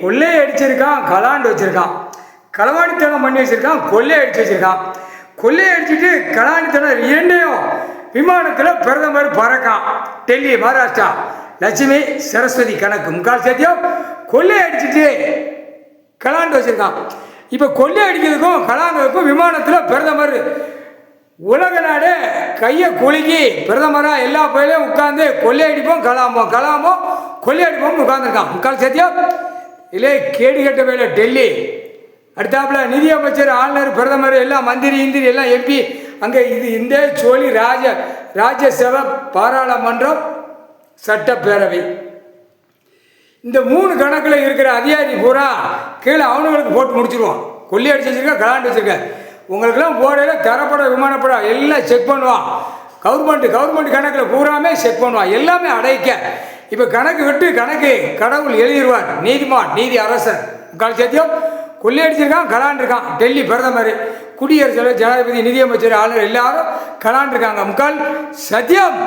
கொள்ளை அடிச்சிருக்கான், கலாண்டு வச்சிருக்கான். களவாணித்தனம் பண்ணி வச்சிருக்கான், கொள்ளை அடிச்சு வச்சிருக்கான். கொள்ளை அடிச்சுட்டு கலாணித்தனம் இரண்டையும் விமானத்தில் பிரதமர் பறக்கான். டெல்லி, மகாராஷ்டிரா, லட்சுமி சரஸ்வதி கணக்கு முக்கால் சத்தியம் கொள்ளை அடிச்சுட்டு கலாண்டு வச்சிருக்கான். இப்போ கொள்ளை அடிக்கிறதுக்கும் கலாண்டுக்கும் விமானத்தில் பிரதமர் உலக நாடு கையை குலுக்கி பிரதமராக எல்லா பயிலையும் உட்காந்து கொள்ளை அடிப்போம் கலாமோ கொள்ளை அடிப்போம்னு உட்காந்துருக்கான். முக்கால் சத்தியம் இல்லை கேடு கட்ட வேலை டெல்லி. அடுத்தாப்புல நிதியமைச்சர், ஆளுநர், பிரதமர், எல்லாம் மந்திரி எல்லாம் எம்பி அங்கே இந்த சோழி ராஜ்யசபா, பாராளுமன்றம், சட்டப்பேரவை, இந்த 3 கணக்கில் இருக்கிற அதிகாரி பூரா கீழே அவனுங்களுக்கு போட்டு முடிச்சிருவான். கொள்ளை அடிச்சு வச்சிருக்க, கலாண்டு வச்சிருக்க, உங்களுக்கெல்லாம் போடையில் தரப்படம் விமானப்படம் எல்லாம் செக் பண்ணுவான். கவர்மெண்ட் கணக்கில் பூராமே செக் பண்ணுவான், எல்லாமே அடைக்க. இப்போ கணக்கு விட்டு கணக்கு கடவுள் எழுதிடுவார். நீதிமான், நீதி அரசர். முக்கால் சத்தியம் கொள்ளையடிச்சிருக்கான், கலாண்டிருக்கான். டெல்லி பிரதமர், குடியரசுத் தலைவர், ஜனாதிபதி, நிதியமைச்சர், ஆளுநர் எல்லாரும் கலாண்டிருக்காங்க. முக்கால் சத்தியம்.